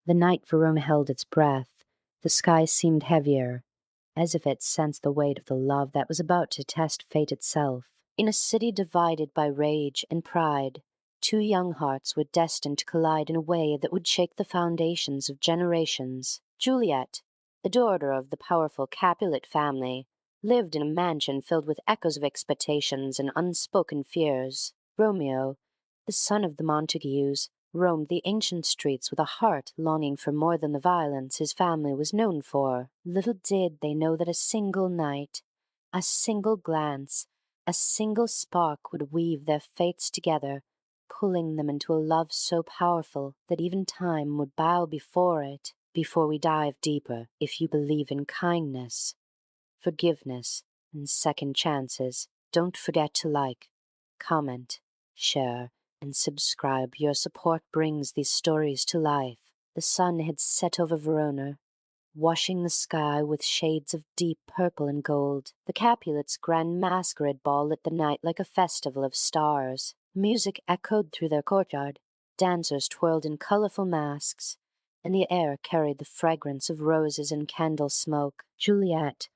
The night for Rome held its breath. The sky seemed heavier, as if it sensed the weight of the love that was about to test fate itself. In a city divided by rage and pride, two young hearts were destined to collide in a way that would shake the foundations of generations. Juliet, the daughter of the powerful Capulet family, lived in a mansion filled with echoes of expectations and unspoken fears. Romeo, the son of the Montagues, roamed the ancient streets with a heart longing for more than the violence his family was known for. Little did they know that a single night, a single glance, a single spark would weave their fates together, pulling them into a love so powerful that even time would bow before it. Before we dive deeper, if you believe in kindness, forgiveness, and second chances, don't forget to like, comment, share, and subscribe. Your support brings these stories to life. The sun had set over Verona, washing the sky with shades of deep purple and gold. The Capulets' grand masquerade ball lit the night like a festival of stars. Music echoed through their courtyard. Dancers twirled in colorful masks, and the air carried the fragrance of roses and candle smoke. Juliet,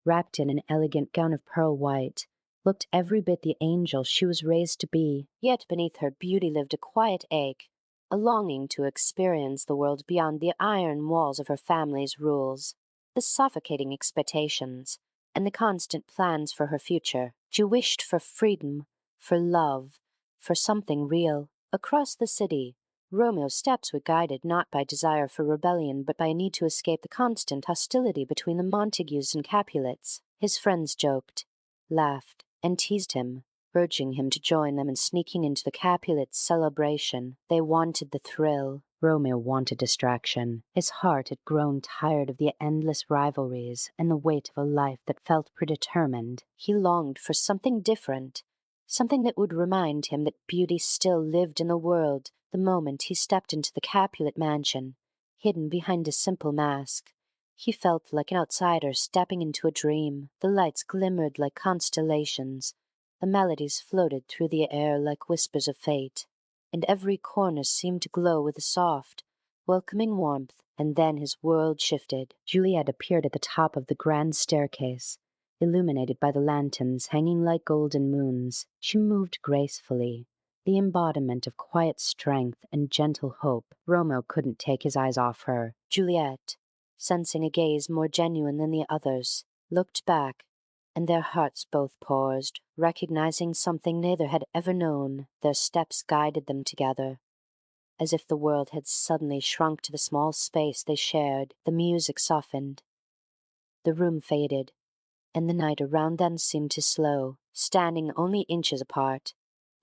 wrapped in an elegant gown of pearl white, looked every bit the angel she was raised to be. Yet beneath her beauty lived a quiet ache, a longing to experience the world beyond the iron walls of her family's rules, the suffocating expectations, and the constant plans for her future. She wished for freedom, for love, for something real. Across the city, Romeo's steps were guided not by desire for rebellion but by a need to escape the constant hostility between the Montagues and Capulets. His friends joked, laughed, and teased him, urging him to join them in sneaking into the Capulets' celebration. They wanted the thrill. Romeo wanted distraction. His heart had grown tired of the endless rivalries and the weight of a life that felt predetermined. He longed for something different, something that would remind him that beauty still lived in the world. The moment he stepped into the Capulet mansion, hidden behind a simple mask, he felt like an outsider stepping into a dream. The lights glimmered like constellations, the melodies floated through the air like whispers of fate, and every corner seemed to glow with a soft, welcoming warmth. And then his world shifted. Juliet appeared at the top of the grand staircase, illuminated by the lanterns hanging like golden moons. She moved gracefully, the embodiment of quiet strength and gentle hope. Romeo couldn't take his eyes off her. Juliet, sensing a gaze more genuine than the others, looked back, and their hearts both paused, recognizing something neither had ever known. Their steps guided them together, as if the world had suddenly shrunk to the small space they shared. The music softened, the room faded, and the night around them seemed to slow. Standing only inches apart,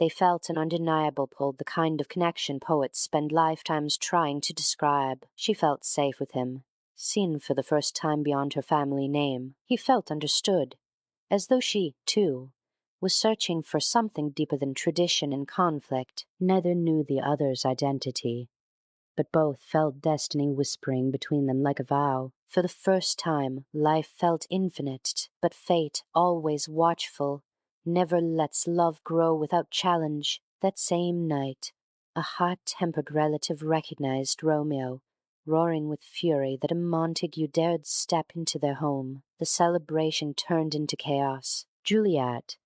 they felt an undeniable pull, the kind of connection poets spend lifetimes trying to describe. She felt safe with him, seen for the first time beyond her family name. He felt understood, as though she, too, was searching for something deeper than tradition and conflict. Neither knew the other's identity, but both felt destiny whispering between them like a vow. For the first time, life felt infinite, but fate, always watchful, never lets love grow without challenge. That same night, a hot-tempered relative recognized Romeo, roaring with fury that a Montague dared step into their home. The celebration turned into chaos. Juliet,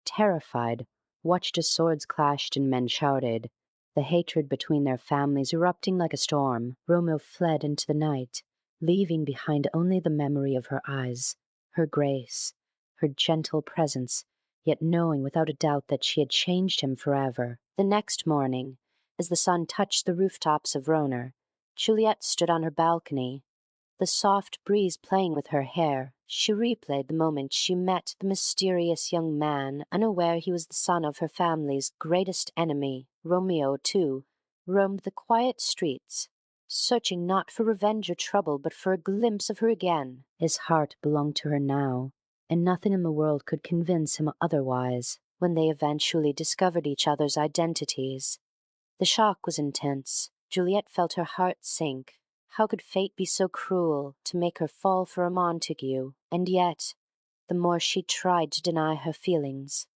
terrified, watched as swords clashed and men shouted, the hatred between their families erupting like a storm. Romeo fled into the night, leaving behind only the memory of her eyes, her grace, her gentle presence, yet knowing without a doubt that she had changed him forever. The next morning, as the sun touched the rooftops of Verona, Juliet stood on her balcony, the soft breeze playing with her hair. She replayed the moment she met the mysterious young man, unaware he was the son of her family's greatest enemy. Romeo, too, roamed the quiet streets, searching not for revenge or trouble, but for a glimpse of her again. His heart belonged to her now, and nothing in the world could convince him otherwise. When they eventually discovered each other's identities, the shock was intense. Juliet felt her heart sink. How could fate be so cruel to make her fall for a Montague? And yet, the more she tried to deny her feelings,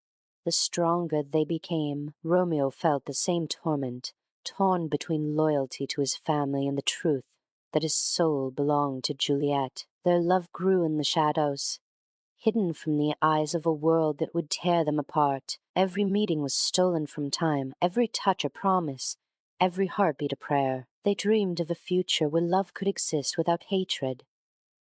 the stronger they became. Romeo felt the same torment, torn between loyalty to his family and the truth that his soul belonged to Juliet. Their love grew in the shadows, hidden from the eyes of a world that would tear them apart. Every meeting was stolen from time, every touch a promise, every heartbeat a prayer. They dreamed of a future where love could exist without hatred,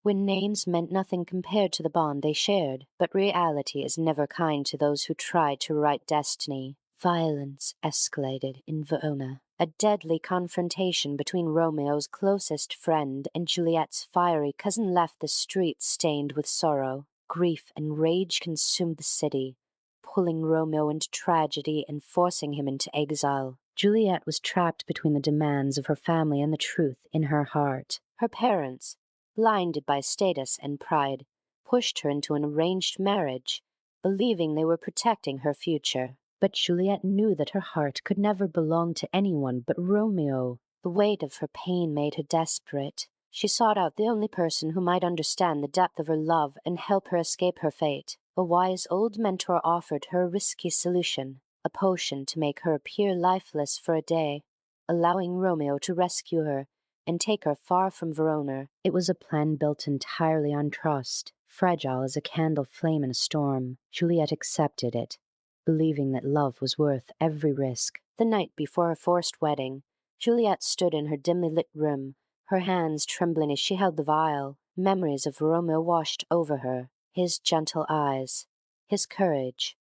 when names meant nothing compared to the bond they shared. But reality is never kind to those who try to write destiny. Violence escalated in Verona. A deadly confrontation between Romeo's closest friend and Juliet's fiery cousin left the streets stained with sorrow. Grief and rage consumed the city, pulling Romeo into tragedy and forcing him into exile. Juliet was trapped between the demands of her family and the truth in her heart. Her parents, blinded by status and pride, pushed her into an arranged marriage, believing they were protecting her future. But Juliet knew that her heart could never belong to anyone but Romeo. The weight of her pain made her desperate. She sought out the only person who might understand the depth of her love and help her escape her fate. A wise old mentor offered her a risky solution, a potion to make her appear lifeless for a day, allowing Romeo to rescue her and take her far from Verona. It was a plan built entirely on trust, fragile as a candle flame in a storm. Juliet accepted it, believing that love was worth every risk. The night before her forced wedding, Juliet stood in her dimly lit room, her hands trembling as she held the vial. Memories of Romeo washed over her, his gentle eyes, his courage,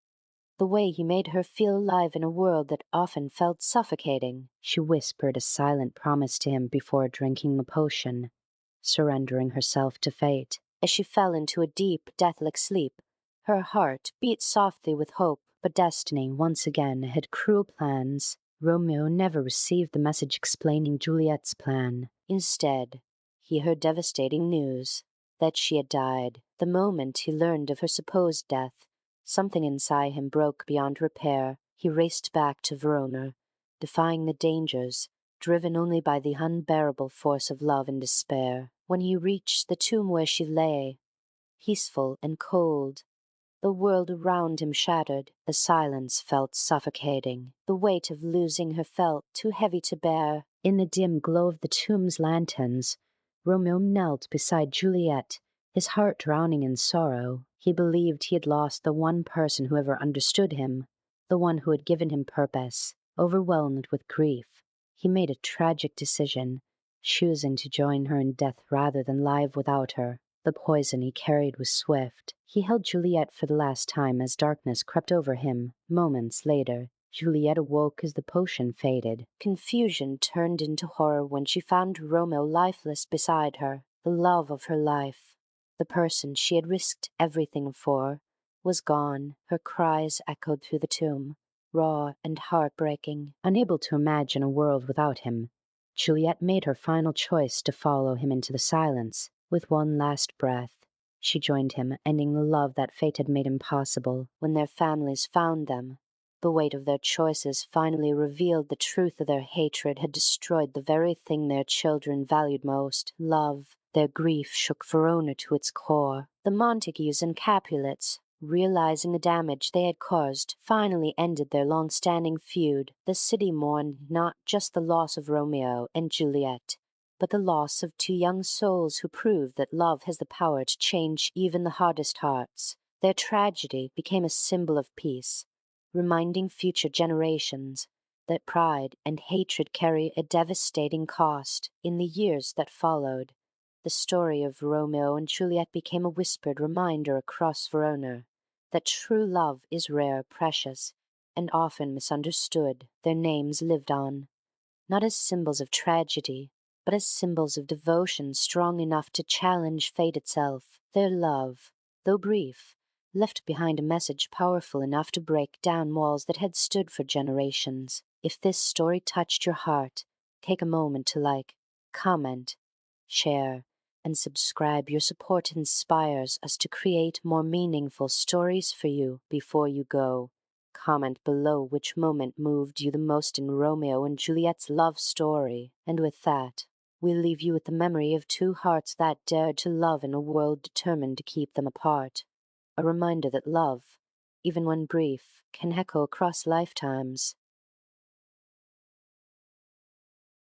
the way he made her feel alive in a world that often felt suffocating. She whispered a silent promise to him before drinking the potion, surrendering herself to fate. As she fell into a deep, deathlike sleep, her heart beat softly with hope. But destiny once again had cruel plans. Romeo never received the message explaining Juliet's plan. Instead, he heard devastating news that she had died. The moment he learned of her supposed death, something inside him broke beyond repair. He raced back to Verona, defying the dangers, driven only by the unbearable force of love and despair. When he reached the tomb where she lay, peaceful and cold, the world around him shattered, the silence felt suffocating. The weight of losing her felt too heavy to bear. In the dim glow of the tomb's lanterns, Romeo knelt beside Juliet, his heart drowning in sorrow. He believed he had lost the one person who ever understood him, the one who had given him purpose. Overwhelmed with grief, he made a tragic decision, choosing to join her in death rather than live without her. The poison he carried was swift. He held Juliet for the last time as darkness crept over him. Moments later, Juliet awoke as the potion faded. Confusion turned into horror when she found Romeo lifeless beside her. The love of her life, the person she had risked everything for, was gone. Her cries echoed through the tomb, raw and heartbreaking. Unable to imagine a world without him, Juliet made her final choice to follow him into the silence. With one last breath, she joined him, ending the love that fate had made impossible. When their families found them, the weight of their choices finally revealed the truth of their hatred had destroyed the very thing their children valued most, love. Their grief shook Verona to its core. The Montagues and Capulets, realizing the damage they had caused, finally ended their long-standing feud. The city mourned not just the loss of Romeo and Juliet, but the loss of two young souls who proved that love has the power to change even the hardest hearts. Their tragedy became a symbol of peace, reminding future generations that pride and hatred carry a devastating cost. In the years that followed, the story of Romeo and Juliet became a whispered reminder across Verona that true love is rare, precious, and often misunderstood. Their names lived on, not as symbols of tragedy, but as symbols of devotion strong enough to challenge fate itself. Their love, though brief, left behind a message powerful enough to break down walls that had stood for generations. If this story touched your heart, take a moment to like, comment, share, and subscribe. Your support inspires us to create more meaningful stories for you. Before you go, comment below which moment moved you the most in Romeo and Juliet's love story. And with that, we leave you with the memory of two hearts that dared to love in a world determined to keep them apart. A reminder that love, even when brief, can echo across lifetimes.